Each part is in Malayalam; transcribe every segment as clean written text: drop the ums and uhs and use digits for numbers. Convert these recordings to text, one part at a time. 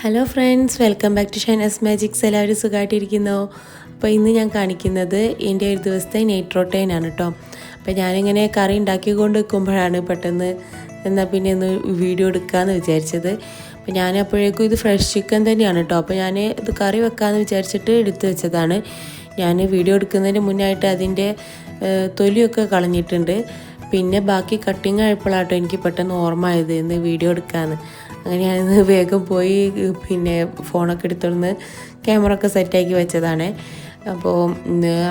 Hello friends, welcome back to Shaina's magics. എല്ലാവരും സുഖമായിട്ടിരിക്കുന്നോ? അപ്പോൾ ഇന്ന് ഞാൻ കാണിക്കുന്നത് എൻ്റെ ഒരു ദിവസത്തെ നൈറ്റ് റൊട്ടീനാണ് കേട്ടോ. അപ്പോൾ ഞാനിങ്ങനെ കറി ഉണ്ടാക്കിക്കൊണ്ട് നിൽക്കുമ്പോഴാണ് പെട്ടെന്ന് എന്നാൽ പിന്നെ ഒന്ന് വീഡിയോ എടുക്കാമെന്ന് വിചാരിച്ചത്. അപ്പോൾ ഞാനപ്പോഴേക്കും ഇത് ഫ്രഷ് ചിക്കൻ തന്നെയാണ് കേട്ടോ. അപ്പോൾ ഞാൻ ഇത് കറി വെക്കാമെന്ന് വിചാരിച്ചിട്ട് എടുത്തു വെച്ചതാണ്. ഞാൻ വീഡിയോ എടുക്കുന്നതിന് മുന്നായിട്ട് അതിൻ്റെ തൊലിയൊക്കെ കളഞ്ഞിട്ടുണ്ട്. പിന്നെ ബാക്കി കട്ടിങ് ആയപ്പോഴാട്ടോ എനിക്ക് പെട്ടെന്ന് ഓർമ്മ ആയത് ഇന്ന് വീഡിയോ എടുക്കാമെന്ന്. അങ്ങനെ ഞാനിന്ന് വേഗം പോയി പിന്നെ ഫോണൊക്കെ എടുത്തുകൊണ്ട് ക്യാമറ ഒക്കെ സെറ്റാക്കി വെച്ചതാണ്. അപ്പോൾ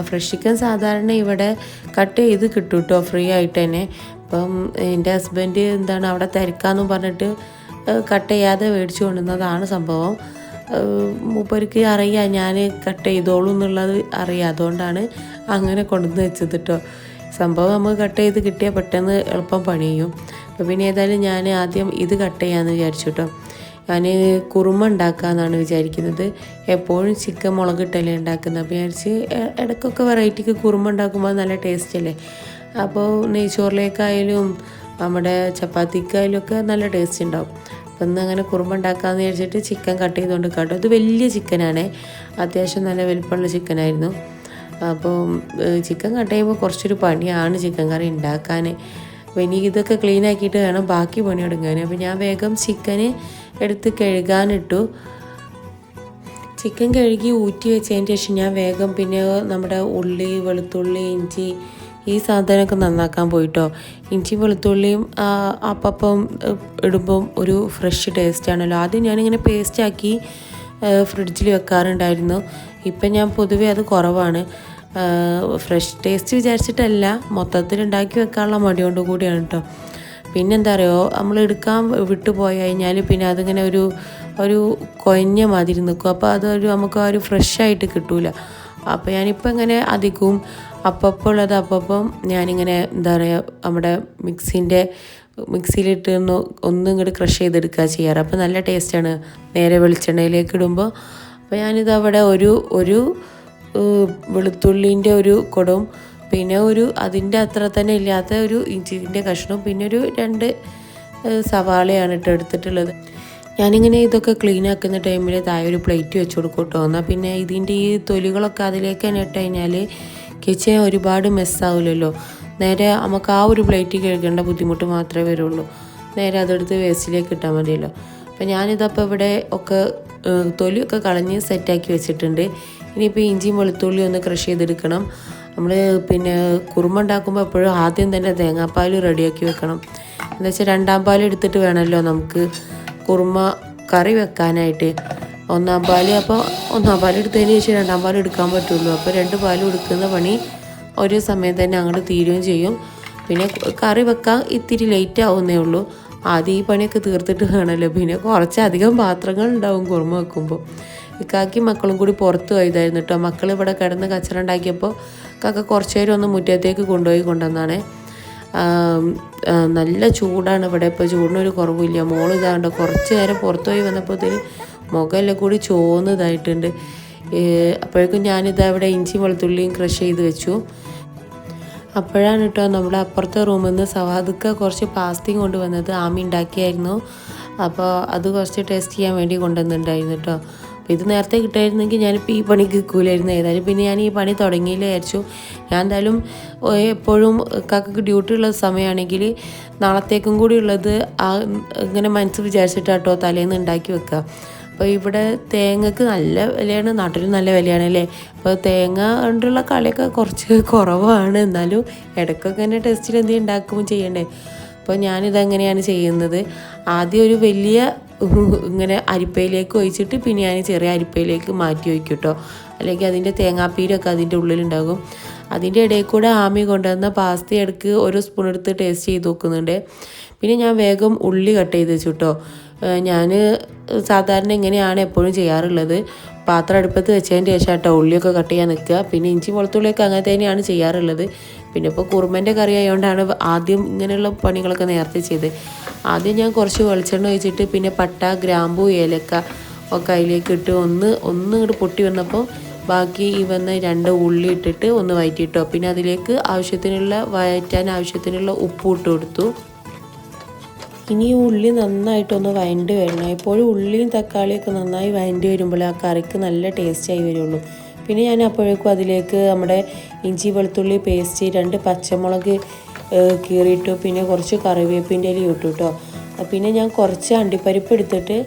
ഫ്രഷ് ചിക്കൻ സാധാരണ ഇവിടെ കട്ട് ചെയ്ത് കിട്ടും കേട്ടോ, ഫ്രീ ആയിട്ട് തന്നെ. അപ്പം എൻ്റെ ഹസ്ബൻഡ് എന്താണ് അവിടെ തിരക്കാമെന്നും പറഞ്ഞിട്ട് കട്ട് ചെയ്യാതെ മേടിച്ചു കൊണ്ടുവന്നതാണ് സംഭവം. മൂപ്പർക്ക് അറിയാം ഞാൻ കട്ട് ചെയ്തോളൂ എന്നുള്ളത് അറിയാം, അതുകൊണ്ടാണ് അങ്ങനെ കൊണ്ടുവന്ന് വെച്ചത് കേട്ടോ. സംഭവം നമുക്ക് കട്ട് ചെയ്ത് കിട്ടിയാൽ പെട്ടെന്ന് എളുപ്പം പണി ചെയ്യും. അപ്പോൾ പിന്നെ ഏതായാലും ഞാൻ ആദ്യം ഇത് കട്ട് ചെയ്യാമെന്ന് വിചാരിച്ചു കേട്ടോ. ഞാൻ കുറുമ ഉണ്ടാക്കാമെന്നാണ് വിചാരിക്കുന്നത്. എപ്പോഴും ചിക്കൻ മുളകിട്ടല്ലേ ഉണ്ടാക്കുന്നത്. അപ്പോൾ വിചാരിച്ച് ഇടയ്ക്കൊക്കെ വെറൈറ്റിക്ക് കുറുമ ഉണ്ടാക്കുമ്പോൾ നല്ല ടേസ്റ്റ് അല്ലേ. അപ്പോൾ നെയ്ച്ചോറിലേക്കായാലും നമ്മുടെ ചപ്പാത്തിക്കായാലും ഒക്കെ നല്ല ടേസ്റ്റ് ഉണ്ടാവും. അപ്പോൾ ഇന്ന് അങ്ങനെ കുറുമ ഉണ്ടാക്കാമെന്ന് വിചാരിച്ചിട്ട് ചിക്കൻ കട്ട് ചെയ്തുകൊണ്ട് കേട്ടോ. ഇത് വലിയ ചിക്കനാണേ, അത്യാവശ്യം നല്ല വലിപ്പമുള്ള ചിക്കനായിരുന്നു. അപ്പോൾ ചിക്കൻ കട്ട് ചെയ്യുമ്പോൾ കുറച്ചൊരു പണിയാണ് ചിക്കൻ കറി ഉണ്ടാക്കാൻ. അപ്പോൾ ഇനി ഇതൊക്കെ ക്ലീൻ ആക്കിയിട്ട് വേണം ബാക്കി പണി തുടങ്ങാൻ. അപ്പോൾ ഞാൻ വേഗം ചിക്കന് എടുത്ത് കഴുകാനിട്ടു. ചിക്കൻ കഴുകി ഊറ്റി വെച്ചതിന് ശേഷം ഞാൻ വേഗം പിന്നെ നമ്മുടെ ഉള്ളി, വെളുത്തുള്ളി, ഇഞ്ചി ഈ സാധനമൊക്കെ നന്നാക്കാൻ പോയിട്ടോ. ഇഞ്ചി വെളുത്തുള്ളിയും അപ്പം ഇടുമ്പം ഒരു ഫ്രഷ് ടേസ്റ്റാണല്ലോ. ആദ്യം ഞാനിങ്ങനെ പേസ്റ്റാക്കി ഫ്രിഡ്ജിൽ വെക്കാറുണ്ടായിരുന്നു. ഇപ്പം ഞാൻ പൊതുവെ അത് കുറവാണ്. ഫ്രഷ് ടേസ്റ്റ് വിചാരിച്ചിട്ടല്ല, മൊത്തത്തിൽ ഉണ്ടാക്കി വെക്കാനുള്ള മടി കൊണ്ട് കൂടിയാണ് കേട്ടോ. പിന്നെന്താ പറയുക, നമ്മൾ എടുക്കാൻ വിട്ടു പോയി കഴിഞ്ഞാൽ പിന്നെ അതിങ്ങനെ ഒരു കൊഞ്ഞ മാതിരി നിൽക്കും. അപ്പോൾ അതൊരു നമുക്ക് ആ ഒരു ഫ്രഷായിട്ട് കിട്ടൂല. അപ്പോൾ ഞാനിപ്പോൾ ഇങ്ങനെ അധികവും ഉള്ളത് അപ്പം ഞാനിങ്ങനെ എന്താ പറയുക നമ്മുടെ മിക്സിയിലിട്ട് ഒന്ന് ഇങ്ങോട്ട് ക്രഷ് ചെയ്തെടുക്കുക ചെയ്യാറ്. അപ്പോൾ നല്ല ടേസ്റ്റാണ് നേരെ വെളിച്ചെണ്ണയിലേക്ക് ഇടുമ്പോൾ. അപ്പോൾ ഞാനിത് അവിടെ ഒരു വെളുത്തുള്ളീൻ്റെ ഒരു കുടവും പിന്നെ അതിൻ്റെ അത്ര തന്നെ ഇല്ലാത്ത ഒരു ഇഞ്ചിൻ്റെ കഷ്ണവും പിന്നെ 2 സവാളയാണ് എടുത്തിട്ടുള്ളത്. ഞാനിങ്ങനെ ഇതൊക്കെ ക്ലീൻ ആക്കുന്ന ടൈമിൽ താഴെ ഒരു പ്ലേറ്റ് വെച്ച് കൊടുക്കും കേട്ടോ. എന്നാൽ പിന്നെ ഇതിൻ്റെ ഈ തൊലികളൊക്കെ അതിലേക്ക് തന്നെ ഇട്ട് കഴിഞ്ഞാൽ കിച്ചൻ ഒരുപാട് മെസ്സാവില്ലല്ലോ. നേരെ നമുക്ക് ആ ഒരു പ്ലേറ്റ് കഴുകേണ്ട ബുദ്ധിമുട്ട് മാത്രമേ വരുള്ളൂ. നേരെ അതെടുത്ത് വേസ്റ്റിലേക്ക് ഇട്ടാൽ മതിയല്ലോ. അപ്പോൾ ഞാനിതപ്പോൾ ഇവിടെ ഒക്കെ തൊലിയൊക്കെ കളഞ്ഞ് സെറ്റാക്കി വെച്ചിട്ടുണ്ട്. ഇനിയിപ്പോൾ ഇഞ്ചിയും വെളുത്തുള്ളിയും ഒന്ന് ക്രഷ് ചെയ്തെടുക്കണം. നമ്മൾ പിന്നെ കുറുമ ഉണ്ടാക്കുമ്പോൾ എപ്പോഴും ആദ്യം തന്നെ തേങ്ങാപ്പാൽ റെഡിയാക്കി വെക്കണം. എന്താ വെച്ചാൽ 2ാം പാൽ എടുത്തിട്ട് വേണമല്ലോ നമുക്ക് കുറുമ കറി വെക്കാനായിട്ട്. 1ാം പാൽ അപ്പോൾ 1ാം പാൽ എടുത്തതിന് ശേഷം 2ാം പാൽ എടുക്കാൻ പറ്റുള്ളൂ. അപ്പോൾ 2 പാലും എടുക്കുന്ന പണി ഒരു സമയം തന്നെ അങ്ങോട്ട് തീരുകയും ചെയ്യും. പിന്നെ കറി വെക്കാൻ ഇത്തിരി ലേറ്റ് ആവുന്നേ ഉള്ളൂ. ആദ്യം ഈ പണിയൊക്കെ തീർത്തിട്ട് വേണമല്ലോ. പിന്നെ കുറച്ചധികം പാത്രങ്ങൾ ഉണ്ടാവും കുറുമ വെക്കുമ്പോൾ. ഇക്കാക്കി മക്കളും കൂടി പുറത്ത് പോയതായിരുന്നു കേട്ടോ. മക്കൾ ഇവിടെ കിടന്ന് കച്ചറ ഉണ്ടാക്കിയപ്പോൾ കാക്ക കുറച്ച് നേരം ഒന്ന് മുറ്റത്തേക്ക് കൊണ്ടുവന്നാണ്. നല്ല ചൂടാണ് ഇവിടെ. ഇപ്പോൾ ചൂടിനൊരു കുറവില്ല. മോള് ഇതാണ്ട് കുറച്ച് നേരം പുറത്ത് പോയി വന്നപ്പോഴത്തേന് മുഖമെല്ലാം കൂടി ചോന്നതായിട്ടുണ്ട്. അപ്പോഴേക്കും ഞാനിതാ ഇവിടെ ഇഞ്ചി വെളുത്തുള്ളിയും ക്രഷ് ചെയ്ത് വെച്ചു. അപ്പോഴാണ് കേട്ടോ നമ്മുടെ അപ്പുറത്തെ റൂമിൽ നിന്ന് സവാദക്ക കുറച്ച് പാസ്തി കൊണ്ടുവന്നത്. ആമി ഉണ്ടാക്കിയായിരുന്നു. അപ്പോൾ അത് കുറച്ച് ടേസ്റ്റ് ചെയ്യാൻ വേണ്ടി കൊണ്ടുവന്നിട്ടുണ്ടായിരുന്നു കേട്ടോ. അപ്പോൾ ഇത് നേരത്തെ കിട്ടായിരുന്നെങ്കിൽ ഞാനിപ്പോൾ ഈ പണിക്ക് നിൽക്കില്ലായിരുന്നു. ഏതായാലും പിന്നെ ഞാൻ ഈ പണി തുടങ്ങിയില്ല വിചാരിച്ചു. ഞാൻ എന്തായാലും എപ്പോഴും കാക്കക്ക് ഡ്യൂട്ടി ഉള്ള സമയമാണെങ്കിൽ നാളത്തേക്കും കൂടി ഉള്ളത് ഇങ്ങനെ മനസ്സ് വിചാരിച്ചിട്ടാട്ടോ തലേന്ന് ഉണ്ടാക്കി വെക്കുക. അപ്പോൾ ഇവിടെ തേങ്ങക്ക് നല്ല വിലയാണ്, നാട്ടിലും നല്ല വിലയാണ് അല്ലേ. അപ്പോൾ തേങ്ങ കൊണ്ടുള്ള കളിയൊക്കെ കുറച്ച് കുറവാണ്. എന്നാലും ഇടയ്ക്കൊക്കെ തന്നെ ടെസ്റ്റിൽ എന്തെങ്കിലും ഉണ്ടാക്കുമ്പോൾ ചെയ്യണ്ടേ. അപ്പോൾ ഞാനിതെങ്ങനെയാണ് ചെയ്യുന്നത്, ആദ്യം ഒരു വലിയ ഇങ്ങനെ അരിപ്പയിലേക്ക് ഒഴിച്ചിട്ട് പിന്നെ ഞാൻ ചെറിയ അരിപ്പയിലേക്ക് മാറ്റി വയ്ക്കും കേട്ടോ. അല്ലെങ്കിൽ അതിൻ്റെ തേങ്ങാപ്പീരൊക്കെ അതിൻ്റെ ഉള്ളിലുണ്ടാകും. അതിൻ്റെ ഇടയിൽ കൂടെ ആമി കൊണ്ടുവന്ന പാസ്ത ഇടയ്ക്ക് ഒരു സ്പൂൺ എടുത്ത് ടേസ്റ്റ് ചെയ്ത് നോക്കുന്നുണ്ട്. പിന്നെ ഞാൻ വേഗം ഉള്ളി കട്ട് ചെയ്ത് വെച്ചു കേട്ടോ. ഞാൻ സാധാരണ ഇങ്ങനെയാണ് എപ്പോഴും ചെയ്യാറുള്ളത്. പാത്രം അടുപ്പത്ത് വെച്ചതിന് ശേഷം കേട്ടോ ഉള്ളിയൊക്കെ കട്ട് ചെയ്യാൻ നിൽക്കുക. പിന്നെ ഇഞ്ചി വെളുത്തുള്ളിയൊക്കെ അങ്ങനെ തന്നെയാണ് ചെയ്യാറുള്ളത്. പിന്നെ ഇപ്പോൾ കുറുമൻ്റെ കറി ആയതുകൊണ്ടാണ് ആദ്യം ഇങ്ങനെയുള്ള പണികളൊക്കെ നേരത്തെ ചെയ്ത്. ആദ്യം ഞാൻ കുറച്ച് വെളിച്ചെണ്ണ ഒഴിച്ചിട്ട് പിന്നെ പട്ട, ഗ്രാമ്പൂ, ഏലക്ക ഒക്കെ അതിലേക്ക് ഇട്ട് ഒന്ന് ഇങ്ങോട്ട് പൊട്ടി വന്നപ്പോൾ ബാക്കി ഈ വന്ന 2 ഉള്ളി ഇട്ടിട്ട് ഒന്ന് വഴറ്റിയിട്ടോ. പിന്നെ അതിലേക്ക് വഴറ്റാൻ ആവശ്യത്തിനുള്ള ഉപ്പ് ഇട്ട് കൊടുത്തു. ഇനി ഉള്ളി നന്നായിട്ടൊന്ന് വഴണ്ടി വരണം. എപ്പോഴും ഉള്ളിയും തക്കാളിയൊക്കെ നന്നായി വഴണ്ടി വരുമ്പോൾ ആ കറിക്ക് നല്ല ടേസ്റ്റായി വരുള്ളൂ. പിന്നെ ഞാൻ അപ്പോഴേക്കും അതിലേക്ക് നമ്മുടെ ഇഞ്ചി വെളുത്തുള്ളി പേസ്റ്റ്, 2 പച്ചമുളക് കീറിയിട്ടു, പിന്നെ കുറച്ച് കറിവേപ്പിൻ്റെ ഇല ഇട്ടു കേട്ടോ. പിന്നെ ഞാൻ കുറച്ച് അണ്ടിപ്പരിപ്പ് എടുത്തിട്ട്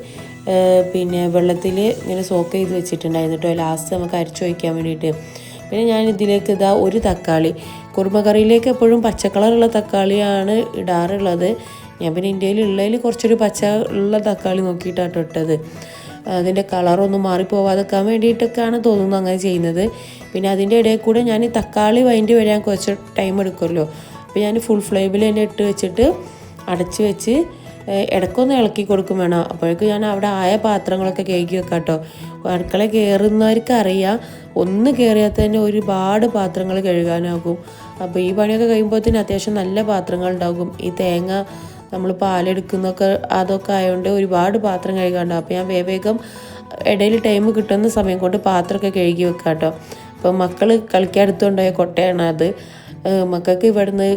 പിന്നെ വെള്ളത്തിൽ ഇങ്ങനെ സോക്ക് ചെയ്ത് വെച്ചിട്ടുണ്ടായിരുന്നു കേട്ടോ, ലാസ്റ്റ് നമുക്ക് അരച്ചൊഴിക്കാൻ വേണ്ടിയിട്ട്. പിന്നെ ഞാൻ ഇതിലേക്ക് ഇതാ ഒരു തക്കാളി, കുറുമ കറിയിലേക്ക് എപ്പോഴും പച്ച കളറുള്ള തക്കാളിയാണ് ഇടാറുള്ളത്. ഞാൻ പിന്നെ ഇന്ത്യയിൽ ഉള്ളതിൽ കുറച്ചൊരു പച്ച ഉള്ള തക്കാളി നോക്കിയിട്ടാണ് ഇട്ടത്. അതിൻ്റെ കളറൊന്നും മാറിപ്പോവാതെക്കാൻ വേണ്ടിയിട്ടൊക്കെയാണ് തോന്നുന്നു അങ്ങനെ ചെയ്യുന്നത്. പിന്നെ അതിൻ്റെ ഇടയിൽ കൂടെ ഞാൻ ഈ തക്കാളി വഴണ്ടി വരാൻ കുറച്ച് ടൈം എടുക്കുമല്ലോ, അപ്പോൾ ഞാൻ ഫുൾ ഫ്ലെയിമിൽ തന്നെ ഇട്ട് വെച്ചിട്ട് അടച്ച് വെച്ച് ഇടയ്ക്കൊന്ന് ഇളക്കി കൊടുക്കും വേണം. അപ്പോഴേക്കും ഞാൻ അവിടെ ആയ പാത്രങ്ങളൊക്കെ കഴുകി വെക്കാം കേട്ടോ. അടുക്കള കയറുന്നവർക്ക് അറിയാം, ഒന്ന് കയറിയാൽ തന്നെ ഒരുപാട് പാത്രങ്ങൾ കഴുകാനാകും. അപ്പോൾ ഈ പണിയൊക്കെ കഴിയുമ്പോഴത്തേന് അത്യാവശ്യം നല്ല പാത്രങ്ങൾ ഉണ്ടാകും. ഈ തേങ്ങ നമ്മൾ പാലെടുക്കുന്നൊക്കെ അതൊക്കെ ആയതുകൊണ്ട് ഒരുപാട് പാത്രം കഴുകാനുണ്ടാവും. അപ്പോൾ ഞാൻ വേഗം ഇടയിൽ ടൈം കിട്ടുന്ന സമയം കൊണ്ട് പാത്രമൊക്കെ കഴുകി വെക്കാം കേട്ടോ. അപ്പോൾ മക്കൾ കളിക്കാൻ എടുത്തുകൊണ്ടുപോയ കൊട്ടയാണ് അത്. മക്കൾക്ക് ഇവിടുന്ന്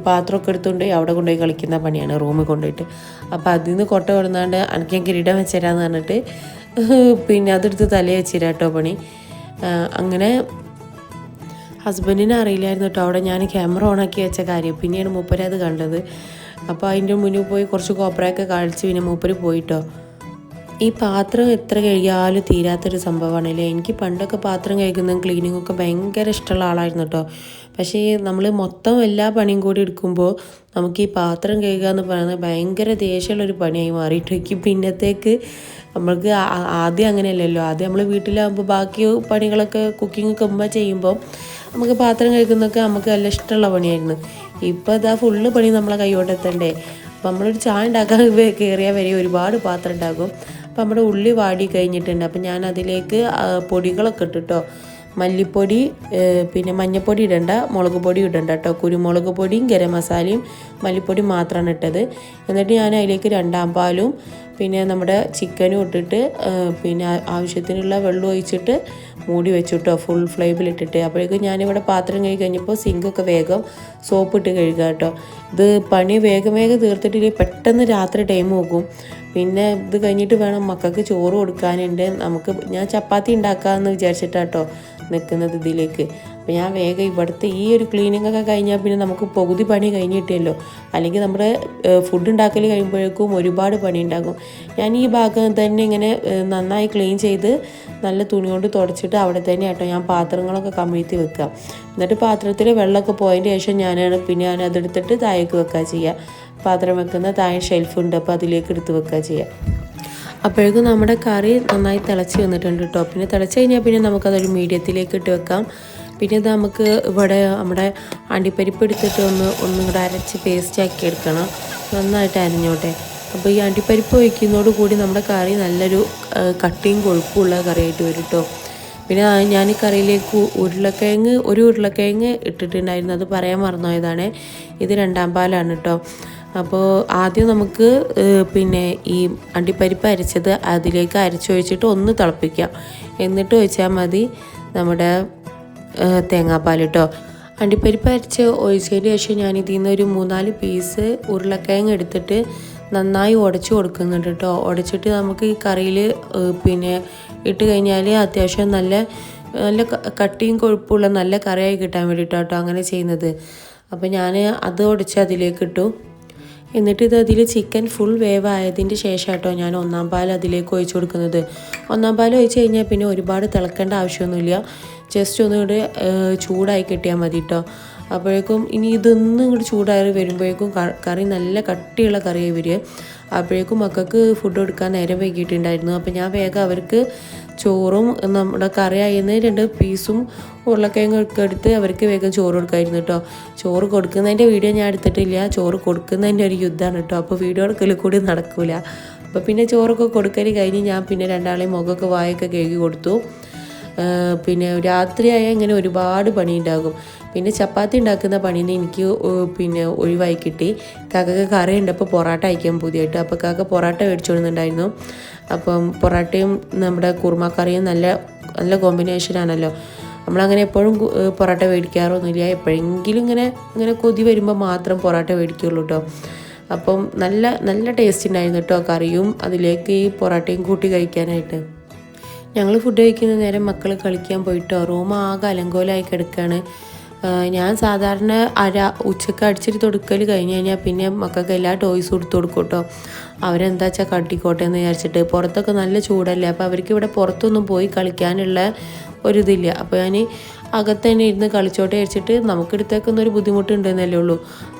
പാത്രമൊക്കെ എടുത്തുകൊണ്ട് അവിടെ കൊണ്ടുപോയി കളിക്കുന്ന പണിയാണ്, റൂമിൽ കൊണ്ടുപോയിട്ട്. അപ്പോൾ അതിൽ നിന്ന് കൊട്ട കൊടുന്നാണ്ട് എനിക്ക് ഞാൻ കിരീടം വെച്ചുതരാമെന്ന് പറഞ്ഞിട്ട് പിന്നെ അതെടുത്ത് തലയിൽ വെച്ചിരാ കേട്ടോ പണി. അങ്ങനെ ഹസ്ബൻഡിനെ അറിയില്ലായിരുന്നു കേട്ടോ അവിടെ ഞാൻ ക്യാമറ ഓണാക്കി വെച്ച കാര്യം. പിന്നെയാണ് മൂപ്പര് അത് കണ്ടത്. അപ്പോൾ അതിൻ്റെ മുന്നിൽ പോയി കുറച്ച് കോപ്പറയൊക്കെ കാണിച്ച് പിന്നെ മൂപ്പര് പോയിട്ടോ. ഈ പാത്രം എത്ര കഴുകിയാലും തീരാത്തൊരു സംഭവമാണല്ലേ. എനിക്ക് പണ്ടൊക്കെ പാത്രം കഴുകുന്നതും ക്ലീനിങ്ങൊക്കെ ഭയങ്കര ഇഷ്ടമുള്ള ആളായിരുന്നു കേട്ടോ. പക്ഷേ നമ്മൾ മൊത്തം എല്ലാ പണിയും കൂടി എടുക്കുമ്പോൾ നമുക്ക് ഈ പാത്രം കഴുകുക എന്ന് പറയുന്നത് ഭയങ്കര ദേഷ്യമുള്ളൊരു പണിയായി മാറിയിട്ടേക്കും. പിന്നത്തേക്ക് നമ്മൾക്ക് ആദ്യം അങ്ങനെയല്ലല്ലോ. ആദ്യം നമ്മൾ വീട്ടിലാകുമ്പോൾ ബാക്കി പണികളൊക്കെ കുക്കിങ്ങൊക്കെ ഉമ്മ ചെയ്യുമ്പോൾ നമുക്ക് പാത്രം കഴുകുന്നതൊക്കെ നമുക്ക് നല്ല ഇഷ്ടമുള്ള പണിയായിരുന്നു. ഇപ്പോൾ ഇതാ ഫുള്ള് പണി നമ്മളെ കൈയോട്ടെത്തണ്ടേ. അപ്പോൾ നമ്മളൊരു ചായ ഉണ്ടാക്കാൻ കയറിയാൽ വരെ ഒരുപാട് പാത്രം ഉണ്ടാകും. അപ്പോൾ നമ്മുടെ ഉള്ളി വാടി കഴിഞ്ഞിട്ടുണ്ട്. അപ്പോൾ ഞാൻ അതിലേക്ക് പൊടികളൊക്കെ ഇട്ടിട്ടോ. മല്ലിപ്പൊടി, പിന്നെ മഞ്ഞൾപ്പൊടി ഇടണ്ട, മുളക് പൊടി ഇടണ്ട കേട്ടോ. കുരുമുളക് പൊടിയും ഗരം മസാലയും മല്ലിപ്പൊടി മാത്രമാണ് ഇട്ടത്. എന്നിട്ട് ഞാൻ അതിലേക്ക് 2 പാലും പിന്നെ നമ്മുടെ ചിക്കനും ഇട്ടിട്ട് പിന്നെ ആവശ്യത്തിനുള്ള വെള്ളം ഒഴിച്ചിട്ട് മൂടി വെച്ചിട്ടോ ഫുൾ ഫ്ലെയിമിലിട്ടിട്ട്. അപ്പോഴേക്കും ഞാനിവിടെ പാത്രം കഴുകി കഴിഞ്ഞപ്പോൾ സിങ്കൊക്കെ വേഗം സോപ്പിട്ട് കഴുകുക കേട്ടോ. ഇത് പണി വേഗം തീർത്തിട്ടില്ലെങ്കിൽ പെട്ടെന്ന് രാത്രി ടൈം പോകും. പിന്നെ ഇത് കഴിഞ്ഞിട്ട് വേണം മക്കൾക്ക് ചോറ് കൊടുക്കാനുണ്ട്. ഞാൻ ചപ്പാത്തി ഉണ്ടാക്കാമെന്ന് വിചാരിച്ചിട്ടാട്ടോ നിൽക്കുന്നത് ഇതിലേക്ക്. അപ്പോൾ ഞാൻ വേഗം ഇവിടുത്തെ ഈ ഒരു ക്ലീനിങ് ഒക്കെ കഴിഞ്ഞാൽ പിന്നെ നമുക്ക് പകുതി പണി കഴിഞ്ഞിട്ടല്ലോ. അല്ലെങ്കിൽ നമ്മുടെ ഫുഡ് ഉണ്ടാക്കൽ കഴിയുമ്പോഴേക്കും ഒരുപാട് പണി ഉണ്ടാകും. ഞാൻ ഈ ഭാഗം തന്നെ ഇങ്ങനെ നന്നായി ക്ലീൻ ചെയ്ത് നല്ല തുണി കൊണ്ട് തുടച്ചിട്ട് അവിടെ തന്നെ കേട്ടോ ഞാൻ പാത്രങ്ങളൊക്കെ കമിഴ്ത്തി വെക്കുക. എന്നിട്ട് പാത്രത്തിൽ വെള്ളമൊക്കെ പോയതിന് ശേഷം പിന്നെ ഞാൻ അതെടുത്തിട്ട് താഴേക്ക് വെക്കുക ചെയ്യുക. പാത്രം വെക്കുന്ന താഴെ ഷെൽഫുണ്ട്, അപ്പോൾ അതിലേക്ക് എടുത്ത് വെക്കുക ചെയ്യുക. അപ്പോഴേക്കും നമ്മുടെ കറി നന്നായി തിളച്ച് വന്നിട്ടുണ്ട് കേട്ടോ. പിന്നെ തിളച്ച് കഴിഞ്ഞാൽ പിന്നെ നമുക്കതൊരു മീഡിയത്തിലേക്ക് ഇട്ട് വെക്കാം. പിന്നെ ഇത് നമുക്ക് ഇവിടെ നമ്മുടെ അണ്ടിപ്പരിപ്പ് എടുത്തിട്ട് ഒന്നും കൂടെ അരച്ച് പേസ്റ്റാക്കി എടുക്കണം, നന്നായിട്ട് അരിഞ്ഞോട്ടെ. അപ്പോൾ ഈ അണ്ടിപ്പരിപ്പ് ഒഴിക്കുന്നതോട് കൂടി നമ്മുടെ കറി നല്ലൊരു കട്ടിയും കൊഴുപ്പുള്ള കറിയായിട്ട് വരും കേട്ടോ. പിന്നെ ഞാൻ ഈ കറിയിലേക്ക് ഒരു ഉരുളക്കിഴങ്ങ് ഇട്ടിട്ടുണ്ടായിരുന്നു, അത് പറയാൻ മറന്നുപോയതാണ്. ഇത് 2 പാലാണ് കേട്ടോ. അപ്പോൾ ആദ്യം നമുക്ക് പിന്നെ ഈ അണ്ടിപ്പരിപ്പ് അരച്ചത് അതിലേക്ക് അരച്ചൊഴിച്ചിട്ട് ഒന്ന് തിളപ്പിക്കാം. എന്നിട്ട് ഒഴിച്ചാൽ മതി നമ്മുടെ തേങ്ങാപ്പാൽ കേട്ടോ. അണ്ടിപ്പരിപ്പ് അരച്ച് ഒഴിച്ചതിന് ശേഷം ഞാൻ ഇതിൽ നിന്ന് ഒരു 3-4 പീസ് ഉരുളക്കിഴങ്ങ് എടുത്തിട്ട് നന്നായി ഉടച്ച് കൊടുക്കുന്നുണ്ട് കേട്ടോ. ഉടച്ചിട്ട് നമുക്ക് ഈ കറിയിൽ പിന്നെ ഇട്ട് കഴിഞ്ഞാൽ അത്യാവശ്യം നല്ല കട്ടിയും കൊഴുപ്പുള്ള നല്ല കറിയായി കിട്ടാൻ വേണ്ടിയിട്ടാട്ടോ അങ്ങനെ ചെയ്യുന്നത്. അപ്പോൾ ഞാൻ അത് ഉടച്ച് അതിലേക്ക് ഇട്ടു. എന്നിട്ട് ഇത് അതിൽ ചിക്കൻ ഫുൾ വേവ് ആയതിൻ്റെ ശേഷം കേട്ടോ ഞാൻ 1-ാം പാൽ അതിലേക്ക് ഒഴിച്ച് കൊടുക്കുന്നത്. 1-ാം പാൽ ഒഴിച്ച് കഴിഞ്ഞാൽ പിന്നെ ഒരുപാട് തിളക്കേണ്ട ആവശ്യമൊന്നുമില്ല, ജസ്റ്റ് ഒന്നുകൂടി ചൂടായി കിട്ടിയാൽ മതി കേട്ടോ. അപ്പോഴേക്കും ഇനി ഇതൊന്നും ഇങ്ങോട്ട് ചൂടായി വരുമ്പോഴേക്കും കറി നല്ല കട്ടിയുള്ള കറിയായി വരിക. അപ്പോഴേക്കും മക്കൾക്ക് ഫുഡ് കൊടുക്കാൻ നേരം വൈകിയിട്ടുണ്ടായിരുന്നു. അപ്പോൾ ഞാൻ വേഗം അവർക്ക് ചോറും നമ്മുടെ കറിയായിരുന്നു 2 പീസും ഉരുളക്കിഴങ്ങൊക്കെ എടുത്ത് അവർക്ക് വേഗം ചോറ് കൊടുക്കായിരുന്നു കേട്ടോ. ചോറ് കൊടുക്കുന്നതിൻ്റെ വീഡിയോ ഞാൻ എടുത്തിട്ടില്ല, ചോറ് കൊടുക്കുന്നതിൻ്റെ ഒരു യുദ്ധമാണ് കേട്ടോ. അപ്പോൾ വീഡിയോ എടുക്കൽ കൂടി നടക്കില്ല. അപ്പോൾ പിന്നെ ചോറൊക്കെ കൊടുക്കൽ കഴിഞ്ഞ് ഞാൻ പിന്നെ 2 മുഖമൊക്കെ വായൊക്കെ കഴുകി കൊടുത്തു. പിന്നെ രാത്രിയായാൽ ഇങ്ങനെ ഒരുപാട് പണി ഉണ്ടാകും. പിന്നെ ചപ്പാത്തി ഉണ്ടാക്കുന്ന പണീനെ എനിക്ക് പിന്നെ ഒഴിവായി കിട്ടി. കാക്കക്ക് കറി ഉണ്ടപ്പോൾ പൊറോട്ട അയക്കാൻ പുതിയായിട്ട്. അപ്പോൾ കാക്ക പൊറോട്ട മേടിച്ചുകൊടുക്കുന്നുണ്ടായിരുന്നു. അപ്പം പൊറോട്ടയും നമ്മുടെ കുറുമ കറിയും നല്ല കോമ്പിനേഷനാണല്ലോ. നമ്മളങ്ങനെ എപ്പോഴും പൊറോട്ട മേടിക്കാറൊന്നുമില്ല, എപ്പോഴെങ്കിലും ഇങ്ങനെ കൊതി വരുമ്പോൾ മാത്രം പൊറോട്ട മേടിക്കുള്ളൂ കേട്ടോ. അപ്പം നല്ല നല്ല ടേസ്റ്റ് ഉണ്ടായിരുന്നു കേട്ടോ കറിയും അതിലേക്ക് ഈ പൊറോട്ടയും കൂട്ടി കഴിക്കാനായിട്ട്. ഞങ്ങൾ ഫുഡ് കഴിക്കുന്ന നേരം മക്കൾ കളിക്കാൻ പോയിട്ടോ റൂം ആകെ അലങ്കോലമായി കിടക്കുകയാണ്. ഞാൻ സാധാരണ ഉച്ചക്ക് അടിച്ചിട്ട് കൊടുക്കൽ കഴിഞ്ഞ് കഴിഞ്ഞാൽ പിന്നെ മക്കൾക്ക് എല്ലാ ടോയ്സും എടുത്ത് കൊടുക്കും കേട്ടോ. അവരെന്താ വെച്ചാൽ കട്ടിക്കോട്ടെ എന്ന് വിചാരിച്ചിട്ട്. പുറത്തൊക്കെ നല്ല ചൂടല്ലേ, അപ്പോൾ അവർക്ക് ഇവിടെ പുറത്തൊന്നും പോയി കളിക്കാനുള്ള ഒരിതില്ല. അപ്പോൾ ഞാൻ അകത്ത് തന്നെ ഇരുന്ന് കളിച്ചോട്ടെ വിചാരിച്ചിട്ട് നമുക്കെടുത്തേക്കുന്ന ഒരു ബുദ്ധിമുട്ടുണ്ടെന്നല്ലേ ഉള്ളൂ.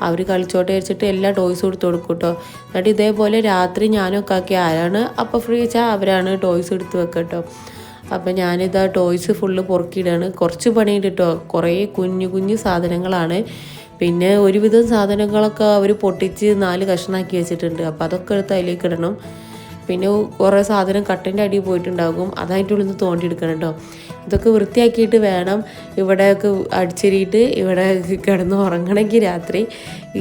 അവർ കളിച്ചോട്ടെ വിചാരിച്ചിട്ട് എല്ലാ ടോയ്സും എടുത്ത് കൊടുക്കും കേട്ടോ. എന്നിട്ട് ഇതേപോലെ രാത്രി ഞാനൊക്കെ ആക്കി ആരാണ് അപ്പോൾ ഫ്രീ വെച്ചാൽ അവരാണ് ടോയ്സ് എടുത്ത് വെക്കുക കേട്ടോ. അപ്പം ഞാനിതാ ടോയ്സ് ഫുള്ള് പൊറുക്കിയിടാണ്. കുറച്ച് പണിയുണ്ട് കേട്ടോ, കുറേ കുഞ്ഞു കുഞ്ഞു സാധനങ്ങളാണ്. പിന്നെ ഒരുവിധം സാധനങ്ങളൊക്കെ അവർ പൊട്ടിച്ച് 4 കഷ്ണമാക്കി വെച്ചിട്ടുണ്ട്. അപ്പോൾ അതൊക്കെ എടുത്ത് അതിലേക്ക് ഇടണം. പിന്നെ കുറേ സാധനം കട്ടിൻ്റെ അടിയിൽ പോയിട്ടുണ്ടാകും, അതായിട്ടുള്ളിൽ നിന്ന് തോണ്ടിയെടുക്കണം കേട്ടോ. ഇതൊക്കെ വൃത്തിയാക്കിയിട്ട് വേണം ഇവിടെയൊക്കെ അടിച്ചെരിയിട്ട് ഇവിടെ കിടന്ന് ഉറങ്ങണമെങ്കിൽ രാത്രി.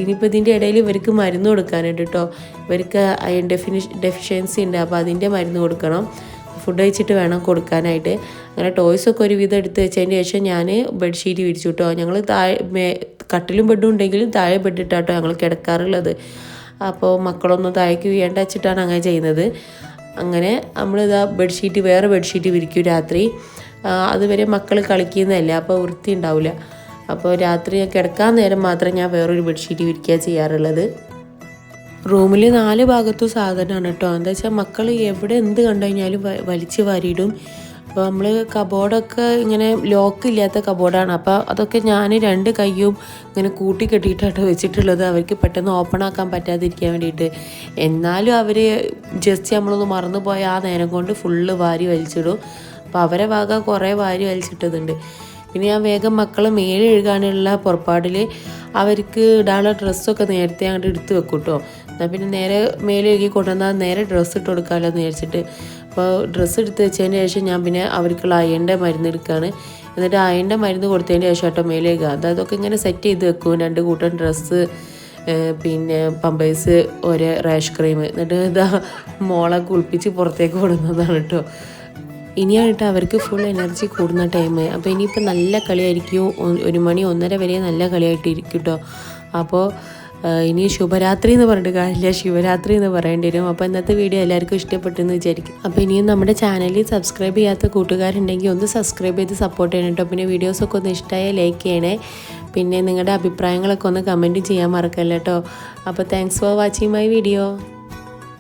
ഇനിയിപ്പോൾ ഇതിൻ്റെ ഇടയിൽ ഇവർക്ക് മരുന്ന് കൊടുക്കാനുണ്ട് കേട്ടോ. ഇവർക്ക് അയൺ ഡെഫിഷ്യൻസി ഉണ്ട്, അപ്പോൾ അതിൻ്റെ മരുന്ന് കൊടുക്കണം. ഫുഡ് കഴിച്ചിട്ട് വേണം കൊടുക്കാനായിട്ട്. അങ്ങനെ ടോയ്സൊക്കെ ഒരുവിധം എടുത്ത് വെച്ചതിന് ശേഷം ഞാൻ ബെഡ്ഷീറ്റ് വിരിച്ചു കേട്ടോ. ഞങ്ങൾ കട്ടിലും ബെഡും ഉണ്ടെങ്കിലും താഴെ ബെഡിട്ടാട്ടോ ഞങ്ങൾ കിടക്കാറുള്ളത്. അപ്പോൾ മക്കളൊന്നും താഴേക്ക് വീഴേണ്ട വെച്ചിട്ടാണ് അങ്ങനെ ചെയ്യുന്നത്. അങ്ങനെ നമ്മളിതാ വേറെ ബെഡ്ഷീറ്റ് വിരിക്കും രാത്രി. അതുവരെ മക്കൾ കളിക്കുന്നതല്ലേ, അപ്പോൾ വൃത്തി ഉണ്ടാവില്ല. അപ്പോൾ രാത്രി കിടക്കാൻ നേരം മാത്രം ഞാൻ വേറൊരു ബെഡ്ഷീറ്റ് വിരിക്കുക ചെയ്യാറുള്ളത്. റൂമിൽ 4 ഭാഗത്തും സാധനമാണ് കേട്ടോ. എന്താ വെച്ചാൽ മക്കൾ എവിടെ എന്ത് കണ്ടു കഴിഞ്ഞാലും വലിച്ച് വാരിയിടും. അപ്പോൾ നമ്മൾ കബോർഡൊക്കെ ഇങ്ങനെ ലോക്ക് ഇല്ലാത്ത കബോർഡാണ്. അപ്പോൾ അതൊക്കെ ഞാൻ 2 കൈയും ഇങ്ങനെ കൂട്ടി കെട്ടിയിട്ടാണ് വെച്ചിട്ടുള്ളത്, അവർക്ക് പെട്ടെന്ന് ഓപ്പൺ ആക്കാൻ പറ്റാതിരിക്കാൻ വേണ്ടിയിട്ട്. എന്നാലും അവർ ജസ്റ്റ് നമ്മളൊന്ന് മറന്നു പോയ ആ നേരം കൊണ്ട് ഫുള്ള് വാരി വലിച്ചിടും. അപ്പോൾ അവരെ ഭാഗം കുറേ വാരി വലിച്ചിട്ടതുണ്ട്. പിന്നെ ഞാൻ വേഗം മക്കളെ മേലെ എഴുകാനുള്ള പുറപ്പാടിൽ അവർക്ക് ഇടാനുള്ള ഡ്രസ്സൊക്കെ നേരത്തെ അങ്ങോട്ട് എടുത്ത് വെക്കും കേട്ടോ. എന്നാൽ പിന്നെ നേരെ മേലെ എഴുകി കൊണ്ടുവന്നാൽ നേരെ ഡ്രസ്സ് ഇട്ട് കൊടുക്കാമല്ലോ എന്ന് വിചാരിച്ചിട്ട്. അപ്പോൾ ഡ്രസ്സ് എടുത്ത് വെച്ചതിന് ശേഷം ഞാൻ പിന്നെ അവർക്കുള്ള അയണിൻ്റെ മരുന്ന് എടുക്കുകയാണ്. എന്നിട്ട് അയണിൻ്റെ മരുന്ന് കൊടുത്തതിന് ശേഷം കേട്ടോ മേലെ എഴുകുക. അതൊക്കെ ഇങ്ങനെ സെറ്റ് ചെയ്ത് വെക്കും. 2 കൂട്ടം ഡ്രസ്സ്, പിന്നെ പമ്പേഴ്സ്, ഒരു റാഷ് ക്രീം. എന്നിട്ട് ഇതാ മോളെ കുളിപ്പിച്ച് പുറത്തേക്ക് കൊടുക്കുന്നതാണ് കേട്ടോ. ഇനിയാണ് കേട്ടോ അവർക്ക് ഫുൾ എനർജി കൂടുന്ന ടൈം. അപ്പോൾ ഇനിയിപ്പോൾ നല്ല കളിയായിരിക്കും. 1 മണി 1:30 വരെ നല്ല കളിയായിട്ടിരിക്കും കേട്ടോ. അപ്പോൾ ഇനി ശുഭരാത്രി എന്ന് പറഞ്ഞിട്ട് കാര്യമില്ല, ശിവരാത്രി എന്ന് പറയേണ്ടി വരും. അപ്പോൾ ഇന്നത്തെ വീഡിയോ എല്ലാവർക്കും ഇഷ്ടപ്പെട്ടെന്ന് വിചാരിക്കും. അപ്പോൾ ഇനിയും നമ്മുടെ ചാനലിൽ സബ്സ്ക്രൈബ് ചെയ്യാത്ത കൂട്ടുകാരുണ്ടെങ്കിൽ ഒന്ന് സബ്സ്ക്രൈബ് ചെയ്ത് സപ്പോർട്ട് ചെയ്യണം കേട്ടോ. പിന്നെ വീഡിയോസൊക്കെ ഒന്ന് ഇഷ്ടമായ ലൈക്ക് ചെയ്യണേ. പിന്നെ നിങ്ങളുടെ അഭിപ്രായങ്ങളൊക്കെ ഒന്ന് കമൻറ്റ് ചെയ്യാൻ മറക്കല്ല കേട്ടോ. അപ്പോൾ thanks for watching my video.